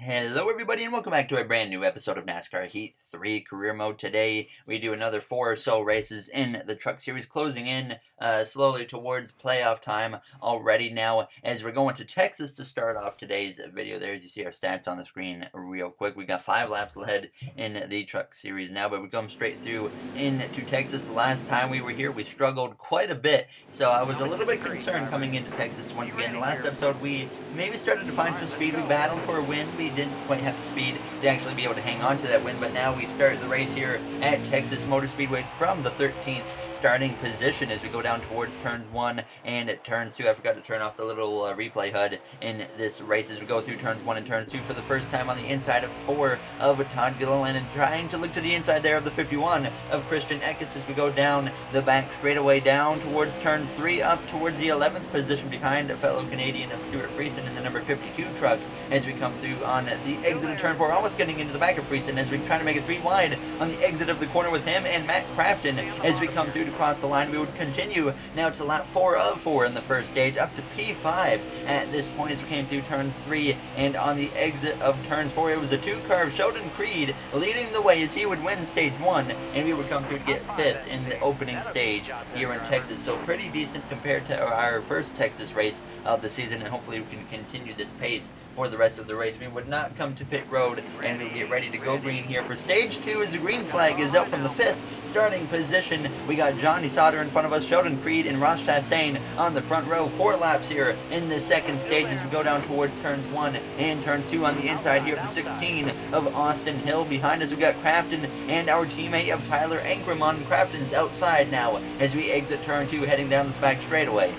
Hello everybody and welcome back to a brand new episode of NASCAR Heat 3 Career Mode. Today we do another 4 or so races in the Truck Series, closing in slowly towards playoff time already now as we're going to Texas to start off today's video. There, as you see our stats on the screen real quick. We got 5 laps ahead in the Truck Series now, but we come straight through into Texas. The last time we were here we struggled quite a bit, so I was a little bit concerned coming into Texas once again. In the last episode we maybe started to find some speed. We battled for a win. We didn't quite have the speed to actually be able to hang on to that win, but now we start the race here at Texas Motor Speedway from the 13th starting position as we go down towards turns 1 and turns 2. I forgot to turn off the little replay HUD in this race as we go through turns 1 and turns 2 for the first time on the inside of 4 of Todd Gilliland, and trying to look to the inside there of the 51 of Christian Eckes as we go down the back straightaway down towards turns 3 up towards the 11th position behind a fellow Canadian of Stuart Friesen in the number 52 truck as we come through on the exit of turn 4, almost getting into the back of Friesen as we try to make it 3 wide on the exit of the corner with him and Matt Crafton as we come through to cross the line. We would continue now to lap 4 of 4 in the first stage up to P5 at this point as we came through turns 3, and on the exit of turns 4 it was a 2-car of Sheldon Creed leading the way as he would win stage 1 and we would come through to get 5th in the opening stage here in Texas. So pretty decent compared to our first Texas race of the season, and hopefully we can continue this pace for the rest of the race. We would not come to pit road and we get ready to go green here for stage 2 as the green flag is out from the 5th starting position. We got Johnny Sauter in front of us, Sheldon Creed and Ross Chastain on the front row. 4 laps here in the second stage as we go down towards turns 1 and turns 2 on the inside here of the 16 of Austin Hill. Behind us we got Crafton and our teammate of Tyler Ankrum on Crafton's outside now as we exit turn 2 heading down this back straightaway.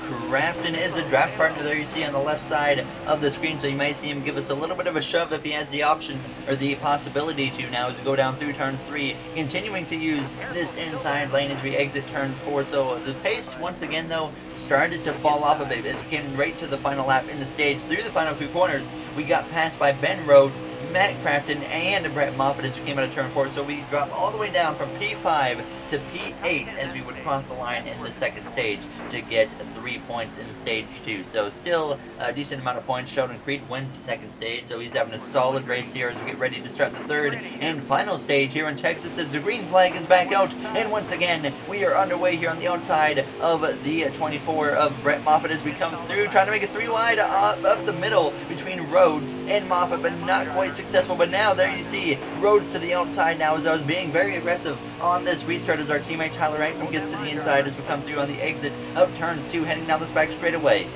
Crafton is a draft partner there you see on the left side of the screen, so you may see him give us a little bit of a shove if he has the option or the possibility to now as we go down through turns 3, continuing to use this inside lane as we exit turns 4. So the pace once again though started to fall off a bit as we came right to the final lap in the stage. Through the final few corners we got passed by Ben Rhodes, Matt Crafton, and Brett Moffitt as we came out of turn 4, so we dropped all the way down from P5 to P8 as we would cross the line in the second stage to get 3 points in stage 2. So still a decent amount of points. Sheldon Creed wins the second stage, so he's having a solid race here as we get ready to start the third and final stage here in Texas as the green flag is back out, and once again we are underway here on the outside of the 24 of Brett Moffitt as we come through trying to make it 3 wide up the middle between Rhodes and Moffitt, but not quite successful. But now there you see Rhodes to the outside now as I was being very aggressive on this restart as our teammate Tyler Ankrum gets to the inside as we come through on the exit of turns 2 heading down this back straightaway.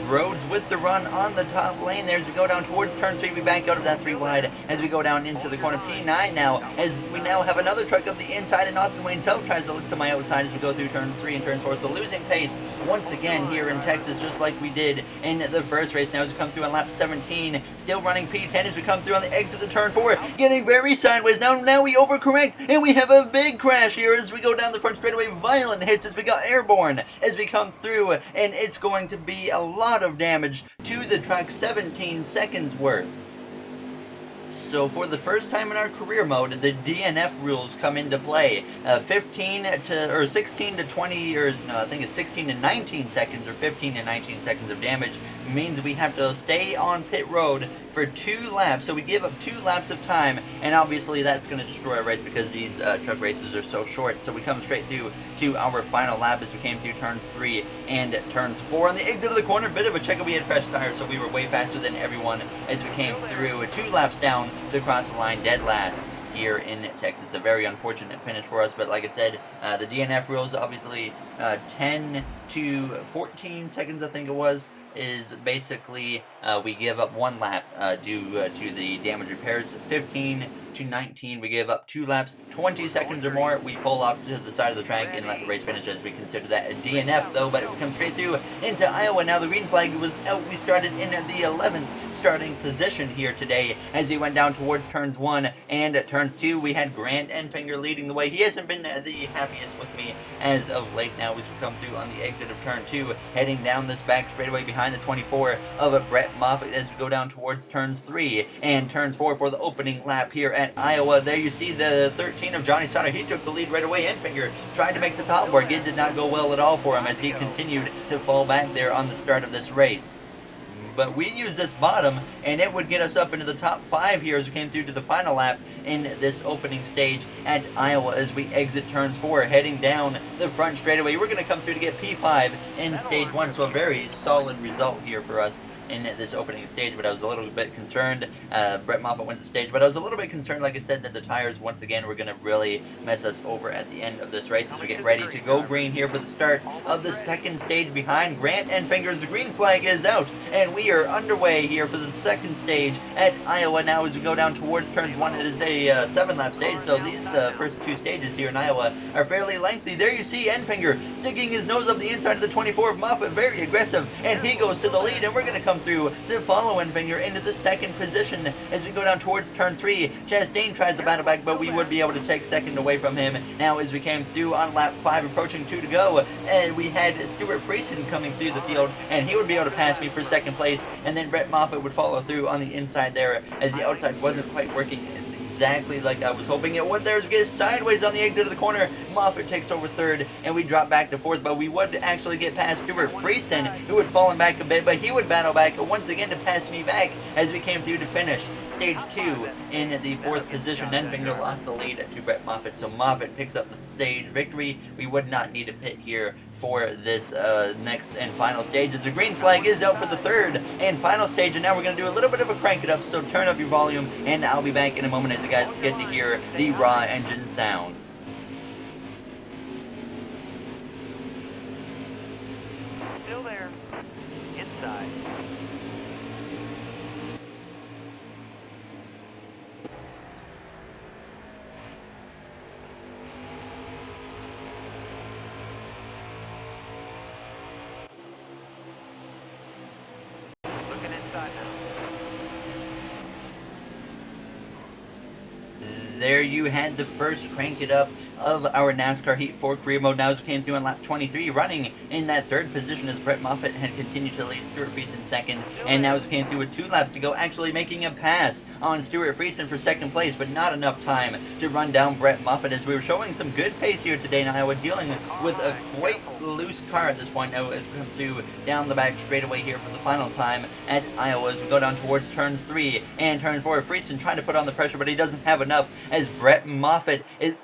Rhodes with the run on the top lane there as we go down towards turn 3. We back out of that 3 wide as we go down into the corner. P9 now as we now have another truck up the inside, and Austin Wayne Self tries to look to my outside as we go through turns 3 and turns 4. So losing pace once again here in Texas just like we did in the first race. Now as we come through on lap 17, still running P10 as we come through on the exit of turn 4, getting very sideways. Now we overcorrect and we have a big crash here as we go down the front straightaway. Violent hits as we got airborne as we come through, and it's going to be a lot of damage to the truck, 17 seconds worth. So for the first time in our career mode, the DNF rules come into play. 16 to 20, or no, I think it's 16 to 19 seconds, or 15 to 19 seconds of damage means we have to stay on pit road for 2 laps. So we give up 2 laps of time, and obviously that's going to destroy our race because these truck races are so short. So we come straight through to our final lap as we came through turns 3 and turns 4. On the exit of the corner, bit of a check, we had fresh tires, so we were way faster than everyone as we came through 2 laps down to cross the line dead last here in Texas. A very unfortunate finish for us, but like I said, the DNF rules obviously 10 to 14 seconds I think it was, is basically we give up 1 lap due to the damage repairs. 15 to 19 we give up 2 laps. 20 seconds or more we pull off to the side of the track and let the race finish as we consider that a DNF though. But it comes straight through into Iowa. Now the green flag was out. We started in the 11th starting position here today as we went down towards turns 1 and turns 2. We had Grant Enfinger leading the way. He hasn't been the happiest with me as of late now as we come through on the exit of turn 2 heading down this back straightaway behind the 24 of Brett Moffitt as we go down towards turns 3 and turns 4 for the opening lap here at Iowa. There you see the 13 of Johnny Sauter. He took the lead right away. Enfinger tried to make the top board. It did not go well at all for him as he continued to fall back there on the start of this race. but we use this bottom, and it would get us up into the top 5 here as we came through to the final lap in this opening stage at Iowa as we exit turns 4, heading down the front straightaway. We're going to come through to get P5 in stage 1, so a very solid result here for us in this opening stage, but I was a little bit concerned. Brett Moffitt wins the stage, but I was a little bit concerned, like I said, that the tires once again were going to really mess us over at the end of this race as we get ready to go green here for the start of the second stage behind Grant and Fingers. The green flag is out, and we are underway here for the second stage at Iowa now as we go down towards turns 1. It is a 7-lap stage, so these first 2 stages here in Iowa are fairly lengthy. There you see Enfinger sticking his nose up the inside of the 24. Moffitt very aggressive, and he goes to the lead, and we're going to come through to follow Enfinger into the second position as we go down towards turn 3. Chastain tries to battle back, but we would be able to take second away from him. Now as we came through on lap 5, approaching 2 to go, we had Stuart Friesen coming through the field, and he would be able to pass me for second place, and then Brett Moffitt would follow through on the inside there as the outside wasn't quite working exactly like I was hoping it would. There's gets sideways on the exit of the corner. Moffitt takes over 3rd, and we drop back to 4th, but we would actually get past Stuart Friesen, who had fallen back a bit, but he would battle back once again to pass me back as we came through to finish stage 2 in the 4th position. Enfinger lost the lead to Brett Moffitt, so Moffitt picks up the stage victory. We would not need a pit here for this next and final stage as the green flag is out for the 3rd and final stage, and now we're going to do a little bit of a crank it up, so turn up your volume, and I'll be back in a moment as you guys get to hear the raw engine sounds. Still there. Inside. Looking inside now. There you had the first crank it up of our NASCAR Heat 4 career mode. Now as we came through on lap 23, running in that 3rd position as Brett Moffitt had continued to lead Stuart Friesen 2nd, and now as we came through with 2 laps to go, actually making a pass on Stuart Friesen for 2nd place, but not enough time to run down Brett Moffitt as we were showing some good pace here today in Iowa, dealing with a quite loose car at this point now as we come through down the back straightaway here for the final time at Iowa as we go down towards turns 3 and turns 4. Friesen trying to put on the pressure, but he doesn't have enough as Brett Moffitt is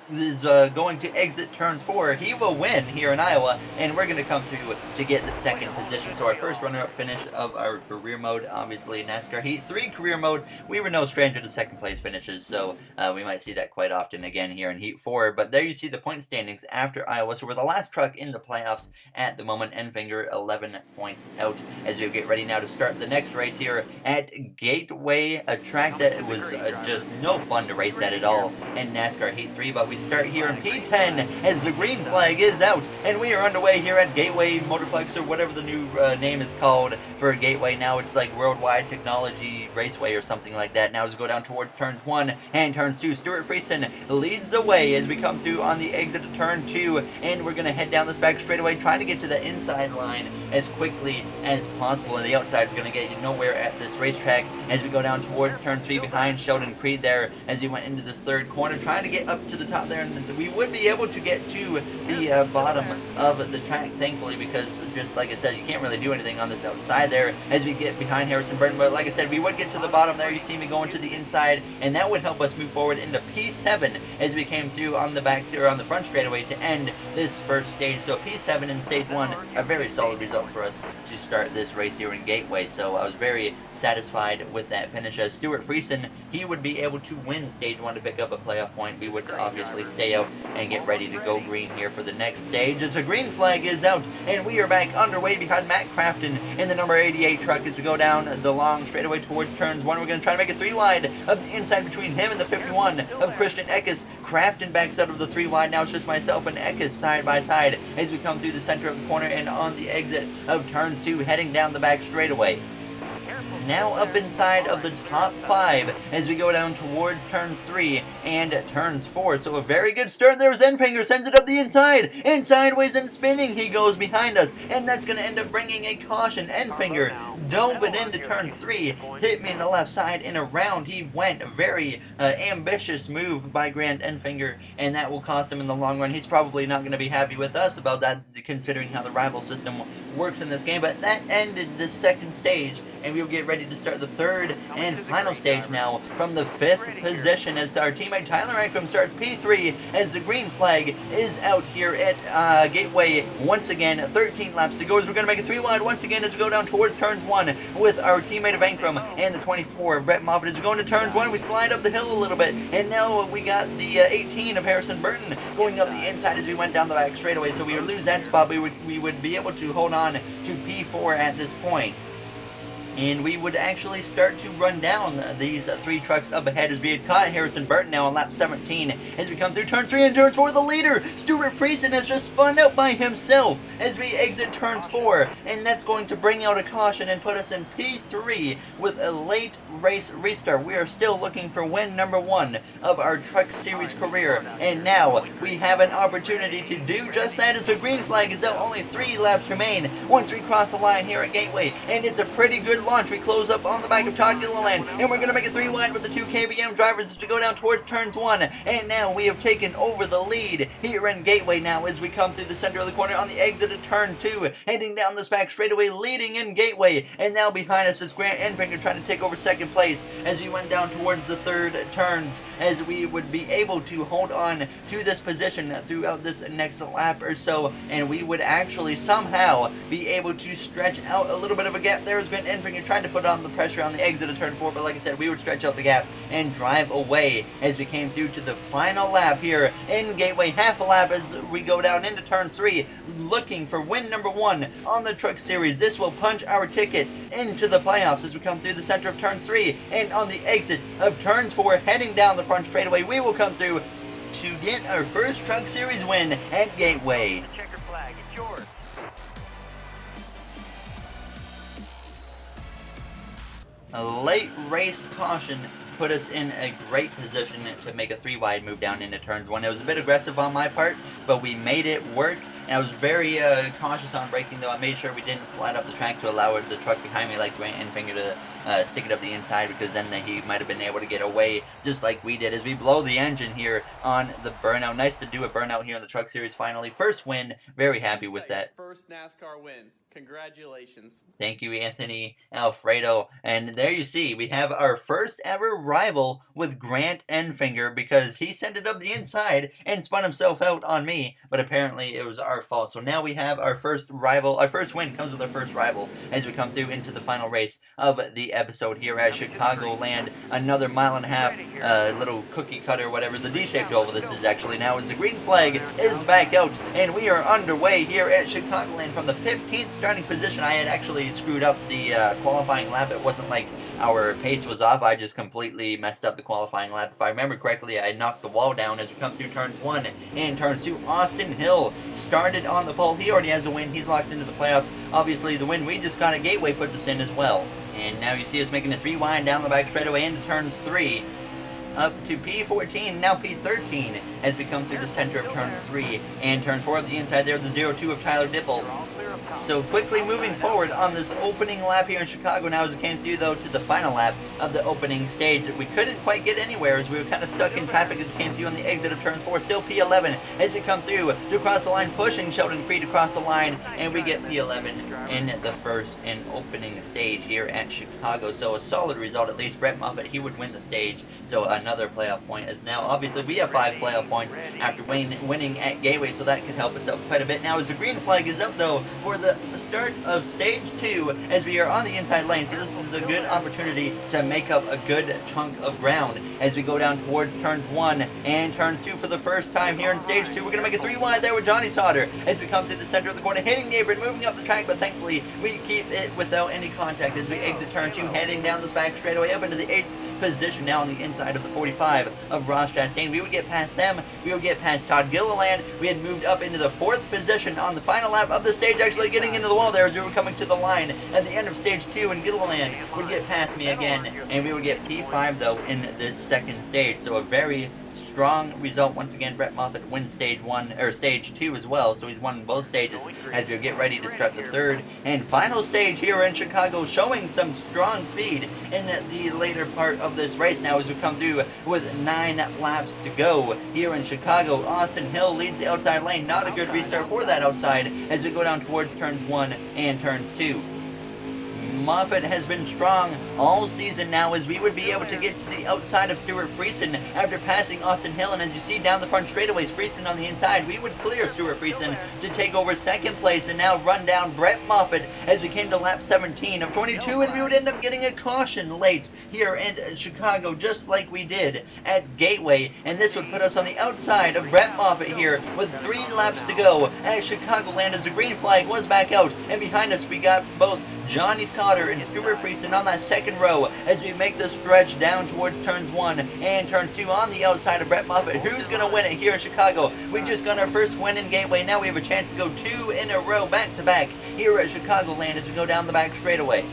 going to exit turns 4. He will win here in Iowa, and we're going to come through to get the 2nd position. So our first runner-up finish of our career mode, obviously NASCAR Heat 3 career mode. We were no stranger to 2nd place finishes, so we might see that quite often again here in Heat 4. But there you see the point standings after Iowa. So we're the last truck in the playoffs at the moment. Enfinger 11 points out as we get ready now to start the next race here at Gateway, a track that was just no fun to race at all in NASCAR Heat 3, but we start here in P10 as the green flag is out, and we are underway here at Gateway Motorplex, or whatever the new name is called for Gateway. Now it's like Worldwide Technology Raceway or something like that. Now as we go down towards turns 1 and turns 2, Stuart Friesen leads the way as we come through on the exit of turn 2, and we're going to head down this back straightaway, trying to get to the inside line as quickly as possible, and the outside is going to get you nowhere at this racetrack as we go down towards turn 3 behind Sheldon Creed there as he went into this 3rd corner, trying to get up to the top there, and we would be able to get to the bottom of the track, thankfully, because just like I said, you can't really do anything on this outside there as we get behind Harrison Burton, but like I said, we would get to the bottom there. You see me going to the inside, and that would help us move forward into P7 as we came through on the back, or on the front straightaway to end this first stage. So P7 in stage 1, a very solid result for us to start this race here in Gateway, so I was very satisfied with that finish. As Stuart Friesen, he would be able to win stage 1 to pick up a playoff point. We would obviously stay out and get ready to go green here for the next stage as the green flag is out, and we are back underway behind Matt Crafton in the number 88 truck as we go down the long straightaway towards turns 1. We're going to try to make it 3 wide of the inside between him and the 51 of Christian Eckes. Crafton backs out of the 3 wide. Now it's just myself and Eckes side by side as we come through the center of the corner and on the exit of turns 2, heading down the back straightaway. Now up inside of the top 5 as we go down towards turns 3 and turns 4. So a very good start. There's Enfinger, sends it up the inside, and sideways and spinning he goes behind us, and that's going to end up bringing a caution. Enfinger dove it into turns 3, hit me in the left side, and around he went. A very ambitious move by Grant Enfinger, and that will cost him in the long run. He's probably not going to be happy with us about that, considering how the rival system works in this game, but that ended the second stage and we will get ready to start the third and final stage now from the 5th position as our teammate Tyler Ankrum starts P3 as the green flag is out here at Gateway once again. 13 laps to go as we're going to make it 3 wide once again as we go down towards turns 1 with our teammate of Ankrum and the 24 Brett Moffitt. As we go into turns 1, we slide up the hill a little bit, and now we got the 18 of Harrison Burton going up the inside as we went down the back straightaway, so we would lose that spot. We would be able to hold on to P4 at this point. And we would actually start to run down these 3 trucks up ahead as we had caught Harrison Burton now on lap 17. As we come through turns 3 and turns 4, the leader, Stuart Friesen, has just spun out by himself as we exit turns 4. And that's going to bring out a caution and put us in P3 with a late race restart. We are still looking for win number 1 of our Truck Series career. And now we have an opportunity to do just that as the green flag is out. Only 3 laps remain once we cross the line here at Gateway. And it's a pretty good launch. We close up on the back of Todd Gilliland, and we're going to make it 3 wide with the 2 KBM drivers as we go down towards turns 1. And now we have taken over the lead here in Gateway now as we come through the center of the corner on the exit of turn 2, heading down this back straightaway, leading in Gateway. And now behind us is Grant Enfinger trying to take over second place as we went down towards the third turns, as we would be able to hold on to this position throughout this next lap or so, and we would actually somehow be able to stretch out a little bit of a gap there as Grant Enfinger trying to put on the pressure on the exit of turn 4, but like I said, we would stretch out the gap and drive away as we came through to the final lap here in Gateway. Half a lap as we go down into turn 3, looking for win number 1 on the Truck Series. This will punch our ticket into the playoffs as we come through the center of turn 3, and on the exit of turns 4, heading down the front straightaway, we will come through to get our first Truck Series win at Gateway. The checker flag, it's yours. A late race caution put us in a great position to make a 3 wide move down into turns 1. It was a bit aggressive on my part, but we made it work. And I was very cautious on braking, though. I made sure we didn't slide up the track to allow the truck behind me like Grant Enfinger to stick it up the inside, because then he might have been able to get away just like we did as we blow the engine here on the burnout. Nice to do a burnout here in the Truck Series finally. First win. Very happy with that. First NASCAR win. Congratulations. Thank you, Anthony Alfredo. And there you see, we have our first ever rival with Grant Enfinger, because he sent it up the inside and spun himself out on me, but apparently it was our fault. So now we have our first rival. Our first win comes with our first rival as we come through into the final race of the episode here at Chicagoland. Another mile and a half, little cookie cutter, whatever the D-shaped oval this is actually now, as the green flag is back out, and we are underway here at Chicagoland from the 15th starting position. I had actually screwed up the qualifying lap. It wasn't like our pace was off. I just completely messed up the qualifying lap. If I remember correctly, I knocked the wall down as we come through turns 1 and turns 2. Austin Hill started on the pole. He already has a win. He's locked into the playoffs. Obviously, the win we just got at Gateway puts us in as well. And now you see us making a 3 wide down the back straightaway into turns 3. Up to P14, now P13, as we come through the center of turns 3 and turn 4 up the inside there, the 0-2 of Tyler Dipple. So quickly moving forward on this opening lap here in Chicago now as we came through, though, to the final lap of the opening stage. We couldn't quite get anywhere as we were kind of stuck in traffic as we came through on the exit of turns 4. Still P11 as we come through to cross the line, pushing Sheldon Creed across the line, and we get P11 in the first and opening stage here at Chicago. So a solid result, at least. Brett Moffitt, he would win the stage, so another playoff point, as now obviously we have 5 playoff points after winning at Gateway, so that could help us out quite a bit. Now as the green flag is up, though, for the start of stage 2 as we are on the inside lane, so this is a good opportunity to make up a good chunk of ground as we go down towards turns 1 and turns 2 for the first time here in stage 2. We're going to make a 3 wide there with Johnny Sauter as we come through the center of the corner, hitting Gabriel, moving up the track, but thankfully we keep it without any contact as we exit turn 2, heading down this back straightaway up into the 8th position now on the inside of the 45 of Ross Chastain. We would get past them. We would get past Todd Gilliland. We had moved up into the 4th position on the final lap of the stage, actually getting into the wall there as we were coming to the line at the end of stage 2, and Gilliland would get past me again, and we would get P5 though in this second stage. So a very strong result once again. Brett Moffitt wins stage 1 or stage 2 as well, so he's won both stages as we get ready to start the third and final stage here in Chicago, showing some strong speed in the later part of this race now as we come through with 9 laps to go here in Chicago. Austin Hill leads the outside lane. Not a good restart for that outside as we go down towards turns 1 and turns 2. Moffitt has been strong all season now, as we would be able to get to the outside of Stuart Friesen after passing Austin Hill. And as you see down the front straightaways, Friesen on the inside, we would clear Stuart Friesen to take over second place and now run down Brett Moffitt as we came to lap 17 of 22, and we would end up getting a caution late here in Chicago, just like we did at Gateway, and this would put us on the outside of Brett Moffitt here with 3 laps to go at Chicagoland as the green flag was back out, and behind us we got both Johnny Sauter and Stuart Friesen on that second row as we make the stretch down towards turns 1 and turns 2 on the outside of Brett Moffitt. Who's going to win it here in Chicago? We just got our first win in Gateway. Now we have a chance to go 2 in a row back to back here at Chicagoland as we go down the back straightaway.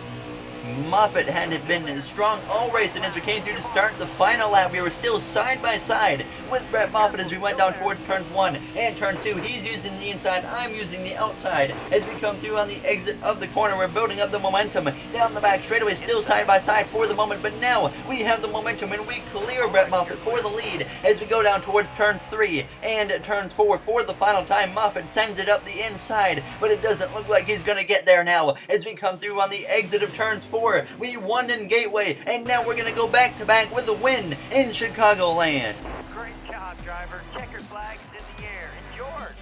Moffitt had been strong all race, and as we came through to start the final lap, we were still side by side with Brett Moffitt as we went down towards turns 1 and turns 2. He's using the inside, I'm using the outside. As we come through on the exit of the corner, we're building up the momentum down the back straightaway, still side by side for the moment, but now we have the momentum and we clear Brett Moffitt for the lead as we go down towards turns 3 and turns 4 for the final time. Moffitt sends it up the inside, but it doesn't look like he's going to get there now as we come through on the exit of turns 4. We won in Gateway, and now we're going to go back to back with a win in Chicagoland. Great job, driver. Checkered flags in the air. It's yours.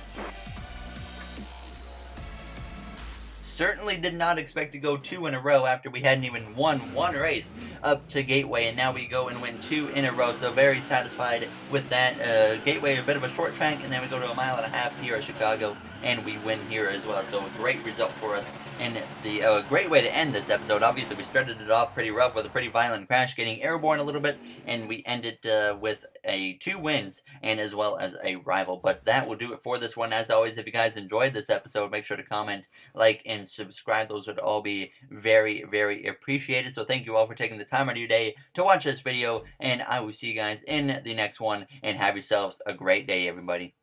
Certainly did not expect to go 2 in a row after we hadn't even won 1 race up to Gateway, and now we go and win 2 in a row, so very satisfied with that. Gateway, a bit of a short track, and then we go to 1.5 miles here at Chicago, and we win here as well, so a great result for us, and the great way to end this episode. Obviously, we started it off pretty rough with a pretty violent crash, getting airborne a little bit, and we ended with 2 wins, and as well as a rival. But that will do it for this one. As always, if you guys enjoyed this episode, make sure to comment, like, and subscribe. Those would all be very, very appreciated. So thank you all for taking the time out of your day to watch this video, and I will see you guys in the next one, and have yourselves a great day, everybody.